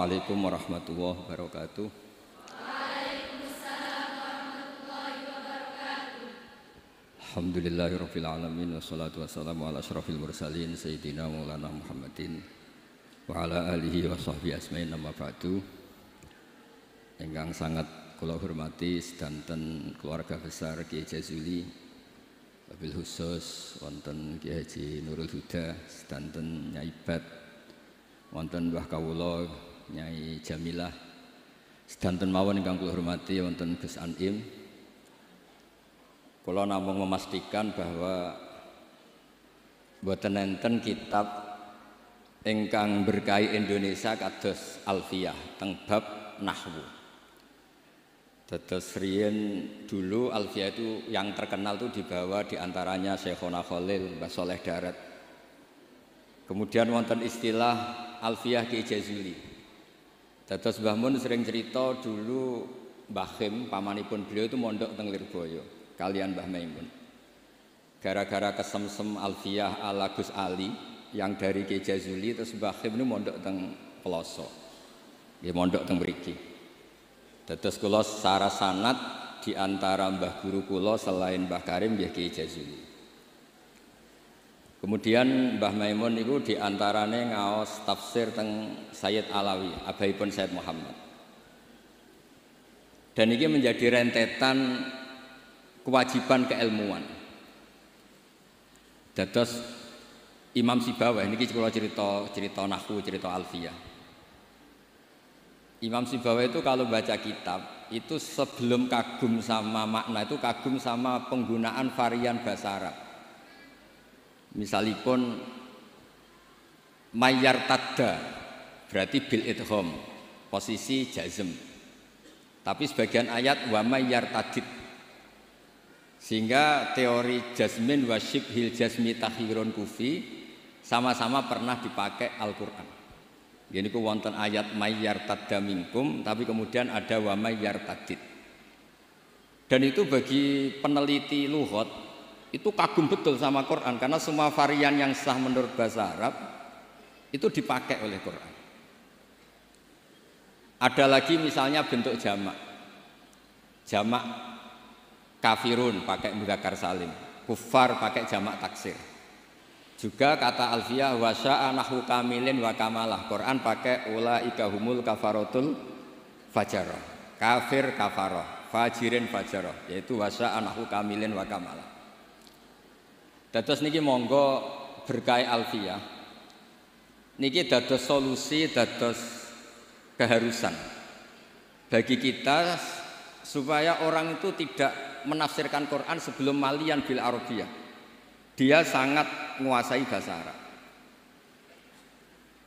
Assalamualaikum warahmatullahi wabarakatuh. Alhamdulillahirabbil alamin wassalatu wassalamu ala asyrafil mursalin sayyidina maulana Muhammadin wa ala alihi wa sahbihi asmain amma ba'du. Ingkang sangat kula hormati sedanten keluarga besar Kiai Jazuli, wabil khusus wonten Kiai Haji Nurul Huda, sedanten Nyai Bat, wonten Mbah Kawula Nyai Jamilah, sedanten mawon ingkang kula hormati wonten Gus Anim. Kula namung memastikan bahwa boten enten kitab ingkang berkahi Indonesia kados Alfiyah teng bab nahwu. Dados riyen dulu Alfiyah itu yang terkenal itu dibawa diantaranya Syekhona Khalil, Mbah Soleh Darat. Kemudian wonten istilah Alfiyah Kiai Jazuli. Dados Mbah Mun sering cerita dulu Mbah Khim, pamanipun beliau itu mondok teng Lirboyo kalian Mbah Maimun. Gara-gara kesemsem Alfiyah ala Gus Ali yang dari Kiai Jazuli, terus Mbah Khim ini mondok teng Peloso. Nggih mondok teng mriki. Dados kula secara sanad di antara mbah guru kula selain Mbah Karim nggih Kiai Jazuli. Kemudian Mbah Maimun itu diantaranya ngaos tafsir teng Sayyid Alawi, abaipun Sayyid Muhammad. Dan ini menjadi rentetan kewajiban keilmuan. Dados Imam Sibawayh, ini kalau cerita nahwu, cerita Alfiyah. Imam Sibawayh itu kalau baca kitab, itu sebelum kagum sama makna, itu kagum sama penggunaan varian bahasa Arab. Misalipun mayyar tadda berarti bil idgham, posisi jazm. Tapi sebagian ayat wa mayyar tadid, sehingga teori jazmin wa syibhil jazmi takhirun kufi sama-sama pernah dipakai Al-Qur'an. Jadi ku wonten ayat mayyar tadda minkum, tapi kemudian ada wa mayyar tadid. Dan itu bagi peneliti lughat itu kagum betul sama Quran, karena semua varian yang sah menurut bahasa Arab itu dipakai oleh Quran. Ada lagi misalnya bentuk jamak. Jamak kafirun pakai mudzakkar salim, kufar pakai jamak taksir. Juga kata Alfiyah wa sya'a nahwu kamilin wa kamalah. Quran pakai ulaika humul kafaratul fajarah. Kafir kafarah, fajirin fajarah, yaitu wa sya'a nahwu kamilin wa kamalah. Dados niki monggo berkah Alfiyah niki dados solusi, dados keharusan bagi kita supaya orang itu tidak menafsirkan Quran sebelum malian bil Arabiyah. Dia sangat menguasai bahasa Arab.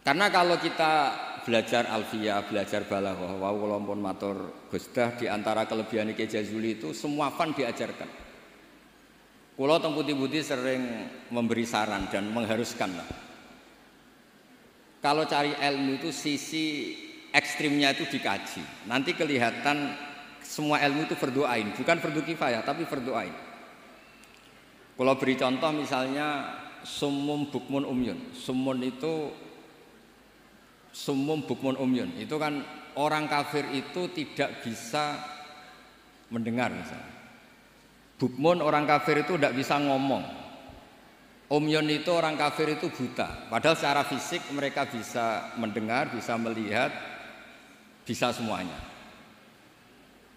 Karena kalau kita belajar Alfiyah, belajar balaghah, wa kula pun matur Gusdah, di antara kelebihan Kiai Jazuli itu semua fan diajarkan. Kulo teng putih-putih sering memberi saran dan mengharuskan lah. Kalau cari ilmu itu sisi ekstrimnya itu dikaji. Nanti kelihatan semua ilmu itu fardhu ain, bukan fardhu kifayah tapi fardhu ain. Kulo beri contoh misalnya summum bukmun umyun. Summum bukmun umyun. Itu kan orang kafir itu tidak bisa mendengar misalnya. Bukmun orang kafir itu tidak bisa ngomong. Umyun itu orang kafir itu buta. Padahal secara fisik mereka bisa mendengar, bisa melihat, bisa semuanya.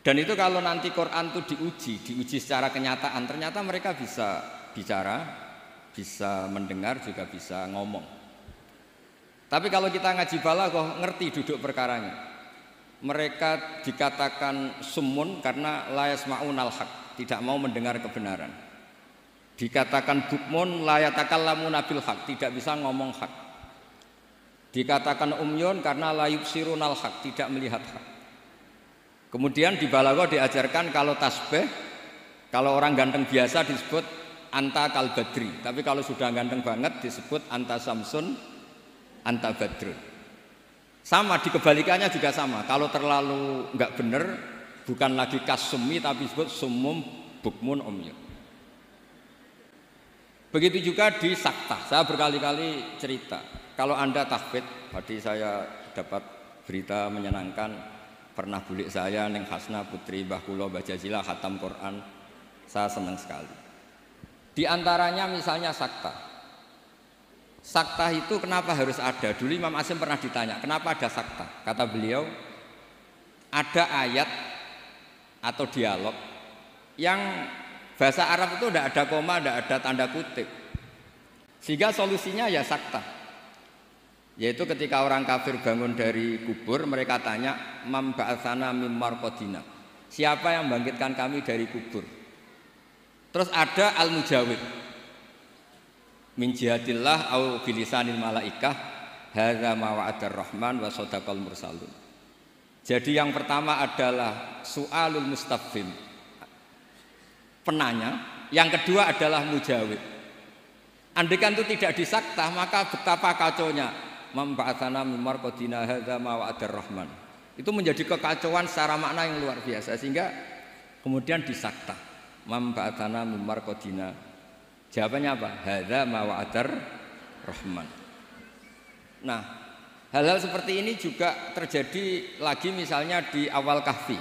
Dan itu kalau nanti Quran itu diuji secara kenyataan, ternyata mereka bisa bicara, bisa mendengar, juga bisa ngomong. Tapi kalau kita ngaji balaghah ngerti duduk perkaranya. Mereka dikatakan summun karena la yasma'unal haq, tidak mau mendengar kebenaran. Dikatakan bukmun la yatakallamuna bil haq, tidak bisa ngomong hak. Dikatakan umyun karena la yubsirunal haq, tidak melihat hak. Kemudian di balaghah diajarkan kalau tasbih, kalau orang ganteng biasa disebut anta kal badri, tapi kalau sudah ganteng banget disebut anta samsun, anta badrun. Sama, di kebalikannya juga sama. Kalau terlalu enggak benar, bukan lagi kasumi tapi disebut summum bukmun umyun. Begitu juga di saktah. Saya berkali-kali cerita, kalau Anda tahfidz, tadi saya dapat berita menyenangkan, pernah bulik saya Neng Hasna putri Mbah Kula Bajazila khatam Quran. Saya senang sekali. Di antaranya misalnya sakta. Sakta itu kenapa harus ada? Dulu Imam Asy'im pernah ditanya, kenapa ada sakta? Kata beliau, ada ayat atau dialog yang bahasa Arab itu tidak ada koma, tidak ada tanda kutip. Sehingga solusinya ya sakta. Yaitu ketika orang kafir bangun dari kubur, mereka tanya, "Mam ba'atsana mim marqadina." Siapa yang membangkitkan kami dari kubur? Terus ada al-mujawib. Min jihatillah au bilisanil malaikah hadza ma wa'adar rahman wa sadaqal mursalun. Jadi yang pertama adalah su'alul mustafhim, penanya, yang kedua adalah mujawib. Andaikan itu tidak disakta, maka betapa kacaunya. Memba'atsana mim marqadina hadza ma wa'adar rahman. Itu menjadi kekacauan secara makna yang luar biasa, sehingga kemudian disakta. Memba'atsana mim marqadina. Jawabannya apa? Hadza ma wa'adar rahman. Nah, hal-hal seperti ini juga terjadi lagi misalnya di awal Kahfi.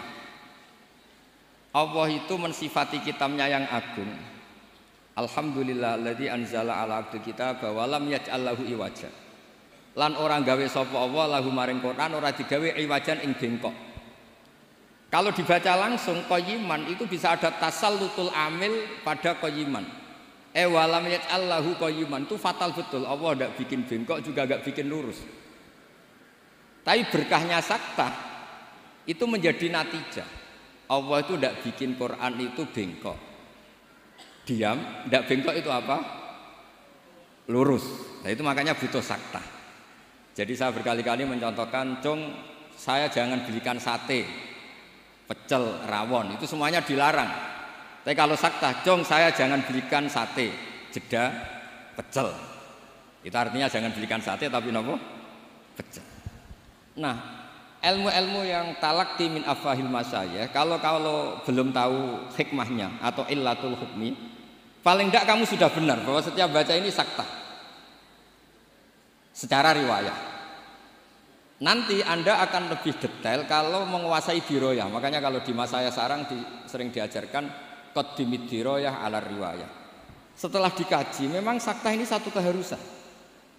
Allah itu mensifati kitabnya yang agung. Alhamdulillahilladzi anzala ala abdi kitaba wa lam yaj'al lahu iwaja. Lan orang gawe sapa Allah lahu maring Quran ora digawe iwajan ing bengkok. Kalau dibaca langsung qayyiman itu bisa ada tasallutul amil pada qayyiman. Walam yaj'al lahu qayyiman itu fatal betul. Allah tidak bikin bengkok juga enggak bikin lurus. Tapi berkahnya sakta itu menjadi natijah. Allah itu tidak bikin Quran itu bengkok. Diam, tidak bengkok itu apa? Lurus. Nah itu makanya butuh sakta. Jadi saya berkali-kali mencontohkan, Cung, saya jangan belikan sate, pecel, rawon, itu semuanya dilarang. Tapi kalau sakta, Cung, saya jangan belikan sate, jeda, pecel. Itu artinya jangan belikan sate tapi nopo? Pecel. Nah, ilmu-ilmu yang talaqti min afahil masyayikh, kalau belum tahu hikmahnya atau illatul hukmi, paling tidak kamu sudah benar bahwa setiap baca ini sakta secara riwayat. Nanti Anda akan lebih detail kalau menguasai diroyah. Makanya kalau di masa saya sarang sering diajarkan qaddimid diroyah ala riwayah. Setelah dikaji, memang sakta ini satu keharusan.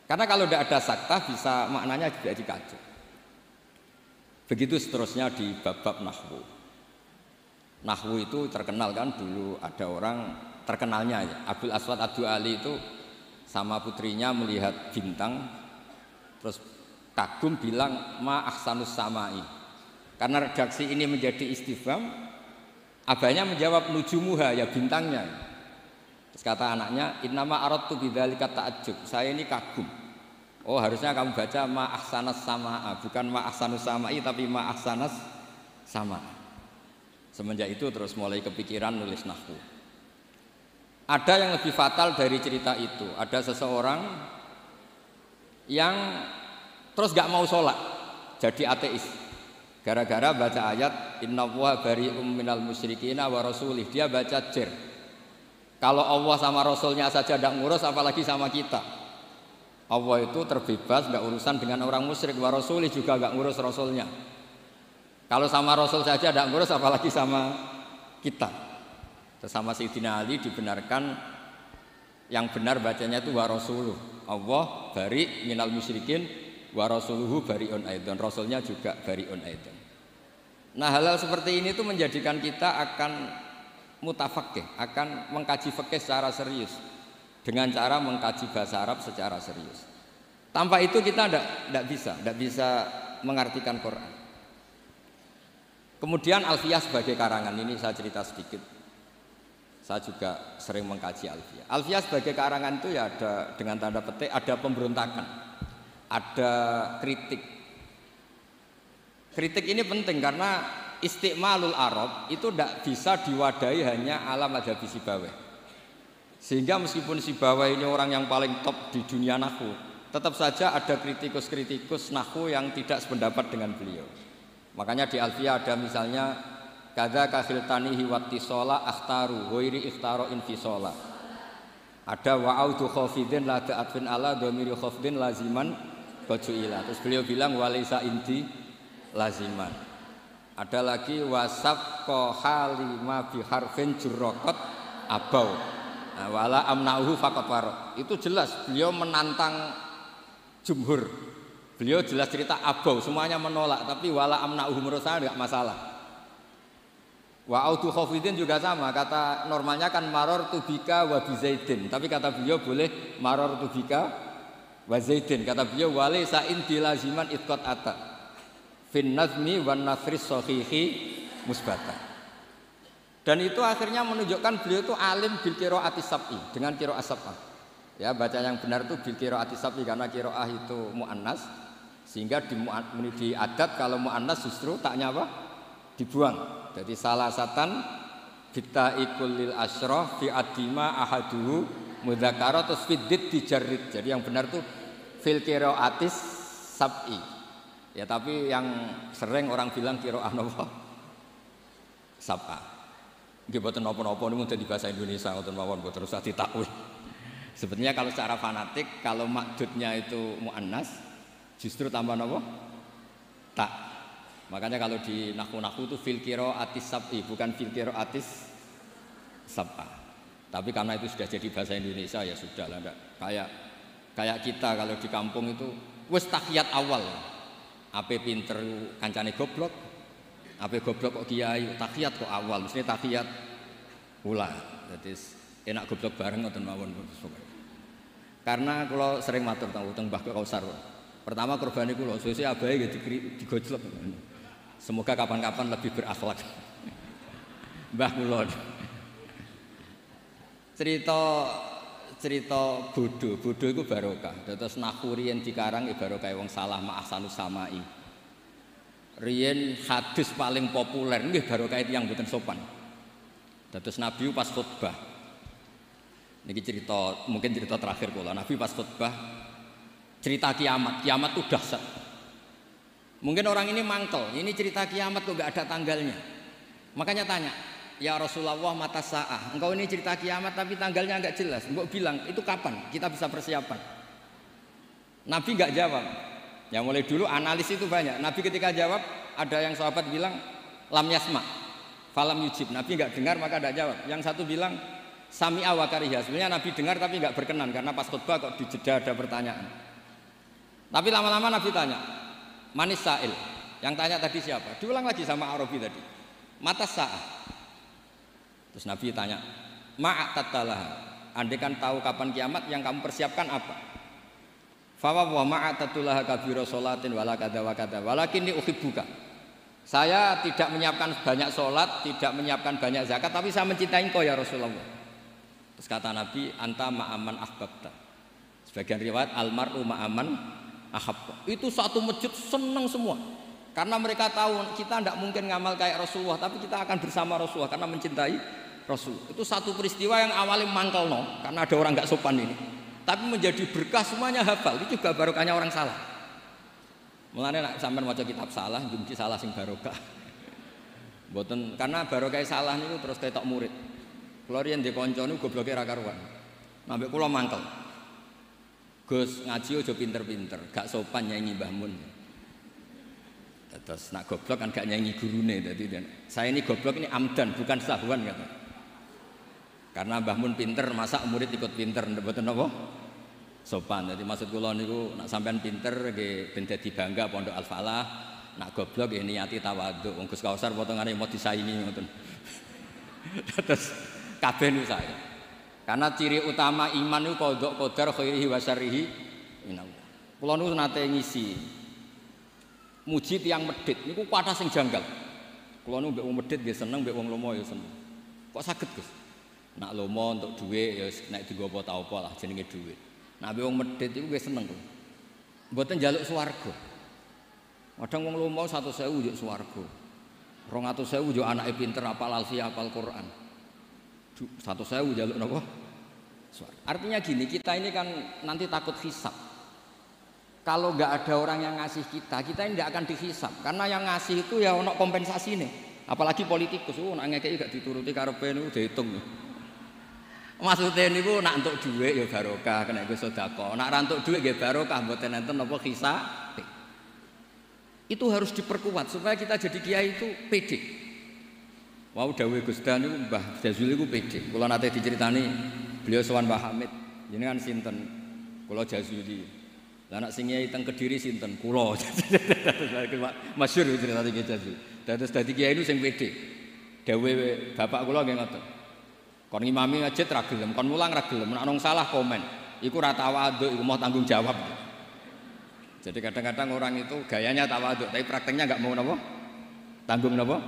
Karena kalau tidak ada sakta bisa maknanya juga dikaji. Begitu seterusnya di bab-bab nahwu. Nahwu itu terkenal kan, dulu ada orang terkenalnya ya, Abdul Aswad Ad-Du'ali itu sama putrinya melihat bintang terus kagum bilang ma ahsanus samai. Karena redaksi ini menjadi istifham, abahnya menjawab nujumuha, ya bintangnya. Terus kata anaknya, innama aradtu bidzalika ta'ajjub. Saya ini kagum. Oh, harusnya kamu baca ma ahsanas samaa, bukan ma ahsanus samai tapi ma ahsanas sama. Semenjak itu terus mulai kepikiran nulis nahwu. Ada yang lebih fatal dari cerita itu. Ada seseorang yang terus gak mau sholat, jadi ateis. Gara-gara baca ayat innallaha bari'um minal musyrikina wa rasulih, dia baca jer. Kalau Allah sama Rasulnya saja tidak ngurus, apalagi sama kita. Allah itu terbebas, tidak urusan dengan orang musyrik, wa rasulih juga tidak ngurus Rasulnya. Kalau sama Rasul saja tidak ngurus, apalagi sama kita. Sama Sayyidina Ali dibenarkan yang benar bacanya itu wa rasuluh. Allah bari minal musyrikin wa rasuluhu bari'un aidan, Rasulnya juga bari'un aidan. Nah, hal-hal seperti ini itu menjadikan kita akan mutafaqih, akan mengkaji fikih secara serius dengan cara mengkaji bahasa Arab secara serius. Tanpa itu kita tidak bisa mengartikan Quran. Kemudian Alfiyah sebagai karangan, ini saya cerita sedikit. Saya juga sering mengkaji Alfiyah. Alfiyah sebagai karangan itu ya ada dengan tanda petik, ada pemberontakan, ada kritik. Kritik ini penting karena istiqmalul Arab itu tidak bisa diwadahi hanya ala madhabi Sibawayh. Sehingga meskipun Sibawayh ini orang yang paling top di dunia nahwu, tetap saja ada kritikus-kritikus nahwu yang tidak sependapat dengan beliau. Makanya di Alfiyah ada misalnya kadza kafiltanihi wattisola akhtaru ghairi ikhtaro infisola. Ada wa'audu khafidin la ta'atfin ala dhamiri khafdin laziman bajuila. Terus beliau bilang walaisa inti laziman. Ada lagi wasaf halima bi harfin jurraqat abau. Nah, wala amnauhu faqat warok. Itu jelas beliau menantang jumhur. Beliau jelas cerita abau, semuanya menolak, tapi wala amnauhu menurut saya enggak masalah. Wa autu khafidin juga sama, kata normalnya kan maror tubika wa bizaidin, tapi kata beliau boleh maror tubika wa zaidin. Kata beliau wali sa'in dilaziman itqat ata fin nazmi wan nasri sahihi musbata. Dan itu akhirnya menunjukkan beliau itu alim bil qiraatis sab'i, dengan qiraah sab'ah. Ya, baca yang benar itu bil qiraatis sab'i karena qiraah itu muannas, sehingga di adat kalau muannas justru taknya apa? Dibuang. Jadi salah satan kita ikulil asyraf fi adima ahaduhu mudzakkara terus fiddit dijarrid. Jadi yang benar itu fil qiraatis sab'i. Ya, tapi yang sering orang bilang qiraah napa? Sab'ah. Nggih boten napa-napa niku dadi bahasa Indonesia ngoten mawon boten usah ditakwil. Sebetulnya kalau secara fanatik kalau makdudnya itu muannas justru tambah napa? Tak. Makanya kalau di nahwu itu fil qiraatis sab'i bukan fil qiraatis sab'ah. Tapi karena itu sudah jadi bahasa Indonesia ya sudahlah, enggak kayak kita kalau di kampung itu wis tahiyat awal. Ape pinter kancane goblok. Apa goblok kok kiai tahiyat kok awal mestinya tahiyat ula. Jadi enak goblok bareng ngoten mawon. Karena kalau sering matur teng Mbah Kausar. Pertama korban iku lho sesuk abahe nggih digojlok. Semoga kapan-kapan lebih berakhlak. Mbah kula. Cerita bodoh iku barokah. Terus nahwu riyen dikarang barokah wong salah ma ahsanus samai. Riyen hadis paling populer nggih barokah tiyang mboten sopan. Dados Nabi pas khutbah. Niki cerita, mungkin cerita terakhir kula. Nabi pas khutbah cerita kiamat itu dahsyat. Mungkin orang ini mangkel, ini cerita kiamat kok enggak ada tanggalnya. Makanya tanya, "Ya Rasulullah mata sa'ah." Engkau ini cerita kiamat tapi tanggalnya enggak jelas. Engkau bilang, "Itu kapan? Kita bisa persiapan." Nabi enggak jawab. Ya mulai dulu analis itu banyak. Nabi ketika jawab ada yang sahabat bilang lam yasma, falam yujib. Nabi enggak dengar maka enggak jawab. Yang satu bilang sami'a wa kariha. Sebenarnya Nabi dengar tapi enggak berkenan karena pas khutbah kok di jeda ada pertanyaan. Tapi lama-lama Nabi tanya, manis sa'il. Yang tanya tadi siapa? Diulang lagi sama Arabi tadi. Mata sa'ah. Terus Nabi tanya, ma'atattalah. Andai kan tahu kapan kiamat yang kamu persiapkan apa? Fawa wa ma'atatullah kabira sholatin wala kada wa kada walakinni uhibbuka. Saya tidak menyiapkan banyak sholat, tidak menyiapkan banyak zakat, tapi saya mencintai engkau ya Rasulullah. Terus kata Nabi, anta ma'aman ahbabta. Sebagian riwayat almar'u ma'aman ahabba. Itu satu masjid senang semua. Karena mereka tahu kita tidak mungkin ngamal kayak Rasulullah, tapi kita akan bersama Rasulullah karena mencintai Rasul. Itu satu peristiwa yang awalnya mangkel karena ada orang nggak sopan ini. Tapi menjadi berkah semuanya hafal. Itu juga barokahnya orang salah. Mulane nek sampean maca kitab salah, mungkin salah sing barokah. Mboten karena barokah salah niku terus ketok murid. Kula riyen ndek kanca niku gobloke ra karuan. Nambah kula mangkel. Gus ngaji aja pinter-pinter, gak sopan nyanyi Mbah Mun. Terus nak goblok kan gak nyanyi gurune dadi saya ini goblok ini amdan bukan sahwan kata. Karena Mbah Mun pinter, masa murid ikut pinter, mboten napa? Sopan. Jadi maksud kula niku nak sampean pinter nggih ben dadi bangga Pondok Al Falah, nak goblok nggih niati tawadhu. Wong Gus Kausar potongane mau disaingi ngoten. Terus kabeh niku saya. Karena ciri utama iman niku qadha qadar khairihi wa syarrihi minallah. Kula niku nate ngisi muji tiyang medhit niku kuwatah sing janggal. Kula niku mbek wong medhit nggih seneng, mbek wong lomo ya seneng. Kok saged Gus? Nak lomo untuk duit ya nek digowo ta apa lah jenenge duit. Nak wong medhit iku wis seneng kok. Mboten njaluk swarga. Kadang wong lomo 100.000 njuk swarga. 200.000 njuk anake pinter apal alfiah apal Quran. 100.000 njaluk napa? Swarga. Artinya gini, kita ini kan nanti takut hisab. Kalau enggak ada orang yang ngasih kita ini enggak akan dihisab. Karena yang ngasih itu ya ono kompensasine. Apalagi politikus, nak ngekeki gak dituruti karepe niku diitung. Maksudnya niku nak entuk dhuwit ya barokah, kena iku sedekah. Nak ra entuk dhuwit nggih barokah mboten enten napa hisab. Itu harus diperkuat supaya kita jadi kiai itu pede. Wau dawuh Gus Dan niku Mbah Jazuli iku pede. Kula nate diceritani beliau sowan Mbah Hamid, jenengan sinten? Kula Jazuli. Lah anak sing kiai teng Kediri sinten? Kula. Masyhur cerita iki Jazuli. Dados dadi kiai niku sing pede. Dawuh bapak kula nggih ngoten. Kon ngimami masjid ra gelem, kon mulang ra gelem, nek ana salah komen. Iku ra tawaduk, iku mau tanggung jawab. Jadi kadang-kadang orang itu gayanya tawaduk, tapi prakteknya enggak mau napa? Tanggung napa?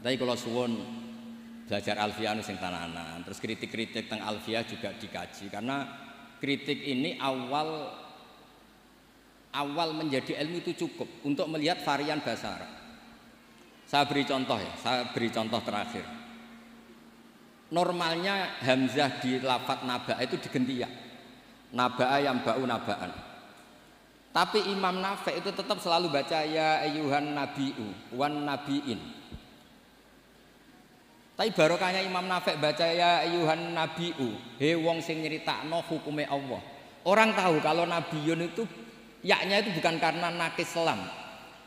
Tapi kalau suwun belajar alfiah sing tananan, terus kritik-kritik tentang alfiah juga dikaji karena kritik ini awal menjadi ilmu itu cukup untuk melihat varian bahasa Arab. Saya beri contoh ya, saya beri contoh terakhir. Normalnya hamzah di lafadz naba itu diganti ya. Naba'a yang ba'u naba'an. Tapi Imam Nafi' itu tetap selalu baca ya ayyuhan nabi'u wan nabi'in. Tapi barokahnya Imam Nafi' baca ya ayyuhan nabi'u, he wong sing nyeritakno hukume Allah. Orang tahu kalau nabiyun itu yaknya itu bukan karena nakis selam,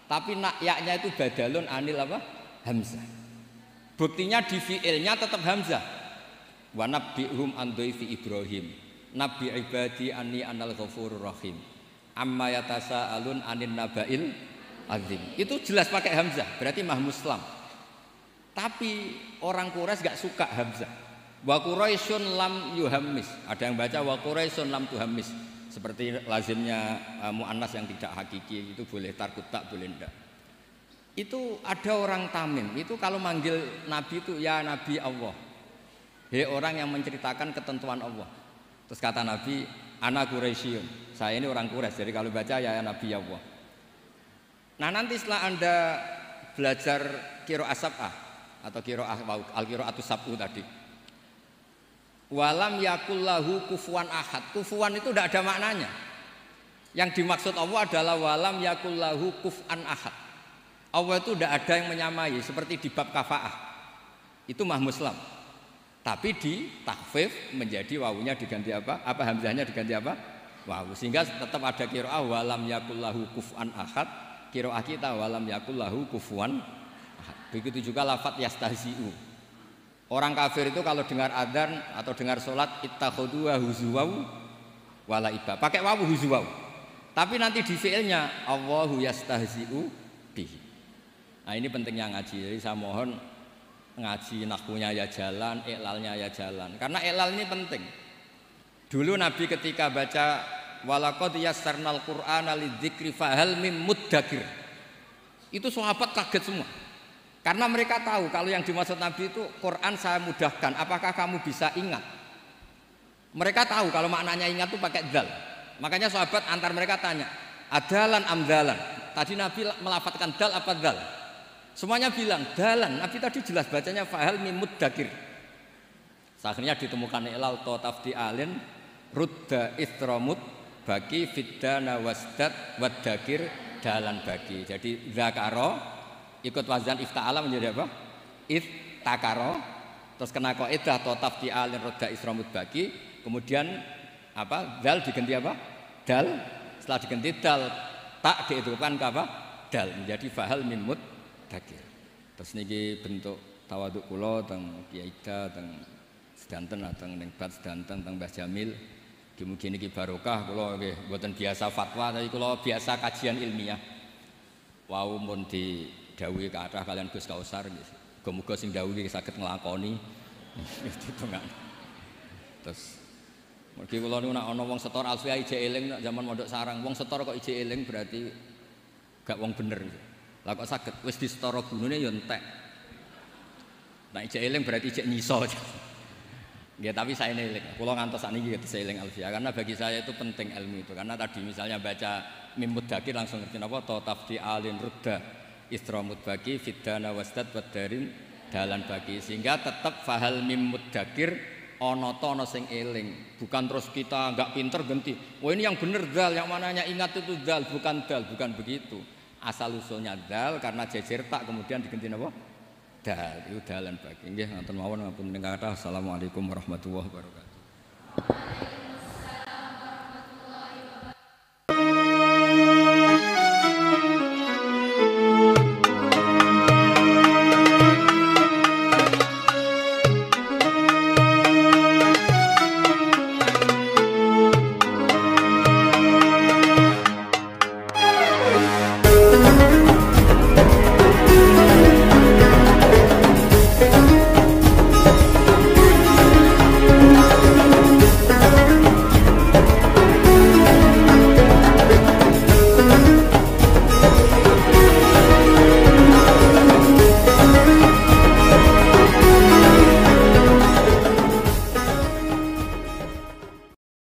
tapi yaknya itu badalun anil apa? Hamzah. Buktinya di fi'ilnya tetap hamzah. Wa nabbi'hum an dhaifi Ibrahim. Nabi ibadi anni anal ghafurur rahim. Amma yatasaalun anin naba'il azim. Itu jelas pakai hamzah, berarti mahmuslam. Tapi orang Quraisy gak suka hamzah. Wa Quraisyun lam yuhammis. Ada yang baca wa Quraisyun lam tuhammis. Seperti lazimnya muannas yang tidak hakiki itu boleh tarkut tak boleh ndak. Itu ada orang Tamim. Itu kalau manggil Nabi itu ya Nabi Allah. Hei orang yang menceritakan ketentuan Allah. Terus kata Nabi, ana Quraisyun. Saya ini orang Quraisy. Jadi kalau baca ya Nabi Allah. Nah, nanti setelah Anda belajar qiraah sab'ah atau qiraah al-qiraatus sab'u tadi. Walam yakullahu kufuwan ahad. Kufuwan itu tidak ada maknanya. Yang dimaksud Allah adalah walam yakullahu kuf'an ahad. Allah itu tidak ada yang menyamai seperti di bab kafaah. Itu mahmuslam. Tapi di takhfif menjadi wawunya diganti apa? Apa hamzahnya diganti apa? Wawu. Sehingga tetap ada qiraah walam yakullahu kuf'an ahad. Qiraah kita walam yakullahu kufuwan ahad. Begitu juga lafadz yastahzi'u. Orang kafir itu kalau dengar adzan atau dengar sholat ittakhadhu huzuwaw wala iba. Pakai wawu huzuwaw. Tapi nanti di fi'ilnya Allahu yastahzi'u bihi. Nah, ini pentingnya ngaji. Jadi saya mohon ngaji nahwunya ya jalan, iklalnya ya jalan. Karena iklal ini penting. Dulu Nabi ketika baca walaqad yassarnal Qur'ana lidzikri fahal mim muddakir. Itu sahabat kaget semua. Karena mereka tahu kalau yang dimaksud Nabi itu Quran saya mudahkan, apakah kamu bisa ingat? Mereka tahu kalau maknanya ingat itu pakai dzal. Makanya sahabat antar mereka tanya, adalan amdalan. Tadi Nabi melafadzkan dal apa dzal? Semuanya bilang dalan. Nabi tadi jelas bacanya fahal mim muddakir. Akhirnya ditemukan ilal tafdi alin rudda istramut bagi fiddana wasdat waddakir dalan bagi. Jadi zakaro ikut wazan ifta'ala menjadi apa? Iftakaro. Terus kena kaidah tafdi alin rudda istramut bagi. Kemudian apa? Dal diganti apa? Dal. Setelah diganti dal tak diidhofkan ke apa? Dal menjadi fahal mim muddakir. Terus niki bentuk tawaduk kula teng Kiai Ida teng sedanten teng ning bat sedanten teng Mbah Jamil. Mugi niki barokah kula nggih mboten biasa fatwa tapi kula biasa kajian ilmiah. Wau mun didhawuhi kathah kalian Gus Kausar nggih. Muga-muga sing dawuhi saged nglakoni. Terus mugi kula niku nek ana wong setor alfiah ije eling nek zaman mondok sarang wong setor kok ije eling berarti gak wong bener. Lah kok saged wis disetara gunune ya entek. Nek ijek eling berarti ijek nyiso. Nggih, tapi saya eling. Kula ngantos sakniki saya eling alfiah karena bagi saya itu penting ilmu itu. Karena tadi misalnya baca mim muddakir langsung ngerti napa ta tafdi alin rudda istramut bagi fiddana wasdad wadarin dalan bagi sehingga tetap fahal mim muddakir ana ta ana sing eling. Bukan terus kita enggak pinter ganti. Oh ini yang bener dal, yang mananya ingat itu dal, bukan begitu. Asal usulnya dal karena jejer tak kemudian diganti apa? Dal, itu dalan bagi. Nggih, ngoten mawon ngapunten kathah. Assalamualaikum warahmatullahi wabarakatuh.